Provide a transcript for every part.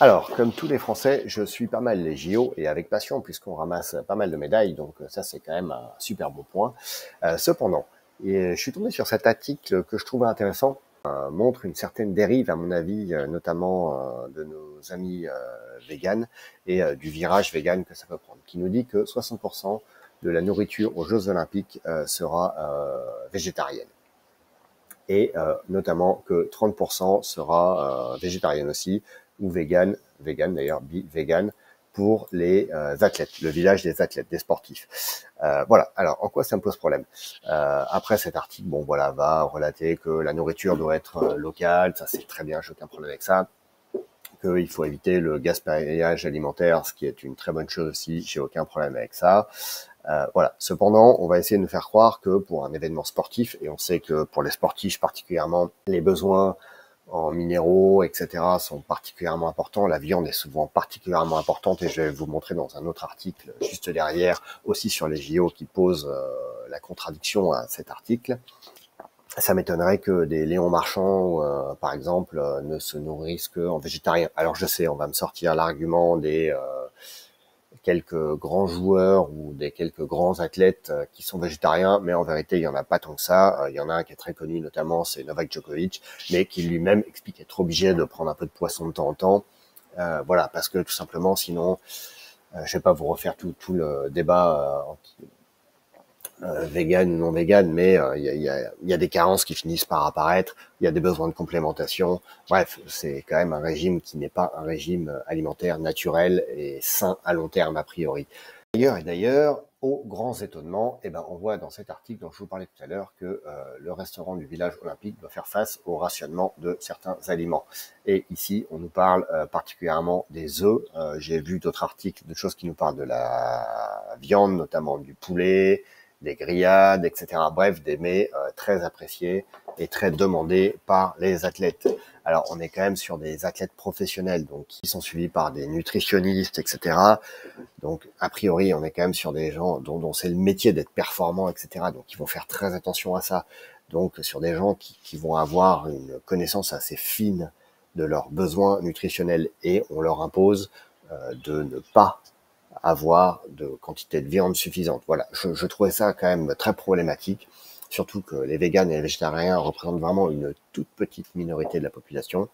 Alors, comme tous les Français, je suis pas mal les JO et avec passion puisqu'on ramasse pas mal de médailles, donc ça c'est quand même un super beau point. Cependant, je suis tombé sur cet article que je trouvais intéressant, montre une certaine dérive à mon avis, notamment de nos amis véganes et du virage vegan que ça peut prendre, qui nous dit que 60% de la nourriture aux Jeux Olympiques sera végétarienne et notamment que 30% sera végétarienne aussi, ou vegan d'ailleurs, vegan, pour les athlètes, le village des athlètes, des sportifs. Voilà, alors en quoi ça me pose problème après cet article, bon voilà, va relater que la nourriture doit être locale, ça c'est très bien, j'ai aucun problème avec ça, qu'il faut éviter le gaspillage alimentaire, ce qui est une très bonne chose aussi, j'ai aucun problème avec ça. Voilà. Cependant, on va essayer de nous faire croire que pour un événement sportif, et on sait que pour les sportifs particulièrement, les besoins en minéraux, etc., sont particulièrement importants. La viande est souvent particulièrement importante, et je vais vous montrer dans un autre article juste derrière, aussi sur les JO, qui pose la contradiction à cet article. Ça m'étonnerait que des Léon Marchand, par exemple, ne se nourrissent qu'en végétarien. Alors je sais, on va me sortir l'argument des quelques grands joueurs ou des quelques grands athlètes qui sont végétariens, mais en vérité, il y en a pas tant que ça. Il y en a un qui est très connu, notamment, c'est Novak Djokovic, mais qui lui-même explique être obligé de prendre un peu de poisson de temps en temps. Voilà, parce que tout simplement, sinon, je vais pas vous refaire tout le débat vegan ou non vegan, mais il y a des carences qui finissent par apparaître, il y a des besoins de complémentation. Bref, c'est quand même un régime qui n'est pas un régime alimentaire naturel et sain à long terme a priori. D'ailleurs, aux grands étonnements, on voit dans cet article dont je vous parlais tout à l'heure que le restaurant du village olympique doit faire face au rationnement de certains aliments. Et ici, on nous parle particulièrement des œufs. J'ai vu d'autres articles, de choses qui nous parlent de la viande, notamment du poulet, des grillades, etc. Bref, des mets très appréciés et très demandés par les athlètes. Alors, on est quand même sur des athlètes professionnels, donc qui sont suivis par des nutritionnistes, etc. Donc, a priori, on est quand même sur des gens dont c'est le métier d'être performant, etc. Donc, ils vont faire très attention à ça. Donc, sur des gens qui vont avoir une connaissance assez fine de leurs besoins nutritionnels et on leur impose de ne pas avoir de quantité de viande suffisante. Voilà, je trouvais ça quand même très problématique, surtout que les véganes et les végétariens représentent vraiment une toute petite minorité de la population.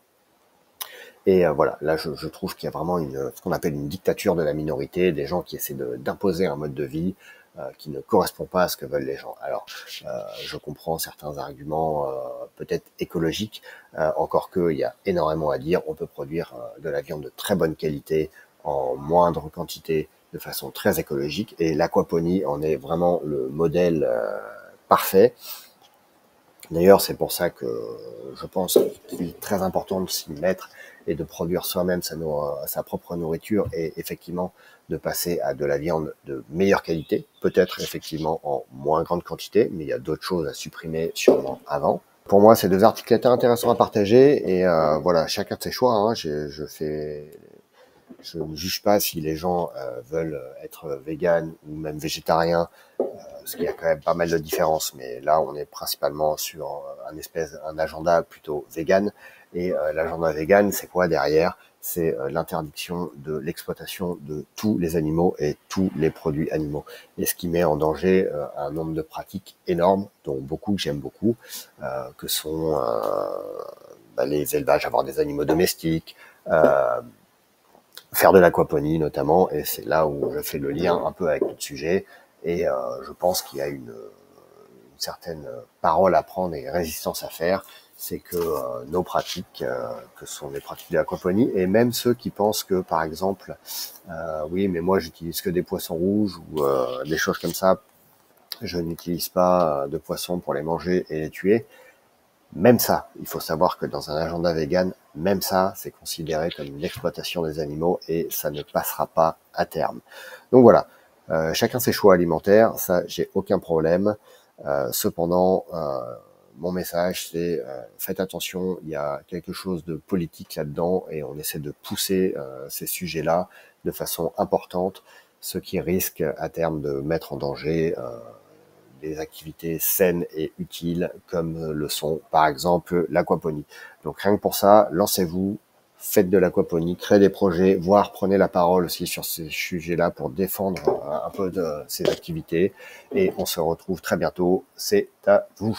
Et voilà, là je trouve qu'il y a vraiment ce qu'on appelle une dictature de la minorité, des gens qui essaient d'imposer un mode de vie qui ne correspond pas à ce que veulent les gens. Alors, je comprends certains arguments peut-être écologiques, encore qu'il y a énormément à dire. On peut produire de la viande de très bonne qualité en moindre quantité, de façon très écologique, et l'aquaponie en est vraiment le modèle parfait. D'ailleurs, c'est pour ça que je pense qu'il est très important de s'y mettre et de produire soi-même sa propre nourriture et effectivement de passer à de la viande de meilleure qualité, peut-être effectivement en moins grande quantité, mais il y a d'autres choses à supprimer sûrement avant. Pour moi, ces deux articles étaient intéressants à partager et voilà, chacun de ses choix. Hein, je ne juge pas si les gens veulent être véganes ou même végétariens, parce qu'il y a quand même pas mal de différences, mais là on est principalement sur un agenda plutôt vegan, et l'agenda vegan c'est quoi derrière? C'est l'interdiction de l'exploitation de tous les animaux et tous les produits animaux, et ce qui met en danger un nombre de pratiques énormes, dont beaucoup que j'aime beaucoup, que sont les élevages, avoir des animaux domestiques, faire de l'aquaponie notamment, et c'est là où je fais le lien un peu avec notre sujet, et je pense qu'il y a une certaine parole à prendre et résistance à faire, c'est que nos pratiques, que sont les pratiques de l'aquaponie, et même ceux qui pensent que, par exemple, oui, mais moi j'utilise que des poissons rouges ou des choses comme ça, je n'utilise pas de poissons pour les manger et les tuer. Même ça, il faut savoir que dans un agenda vegan, même ça, c'est considéré comme une exploitation des animaux et ça ne passera pas à terme. Donc voilà, chacun ses choix alimentaires, ça, j'ai aucun problème. Cependant, mon message, c'est faites attention, il y a quelque chose de politique là-dedans et on essaie de pousser ces sujets-là de façon importante, ce qui risque à terme de mettre en danger des activités saines et utiles comme le sont par exemple l'aquaponie. Donc rien que pour ça, lancez-vous, faites de l'aquaponie, créez des projets, voire prenez la parole aussi sur ces sujets-là pour défendre un peu de ces activités. Et on se retrouve très bientôt. C'est à vous.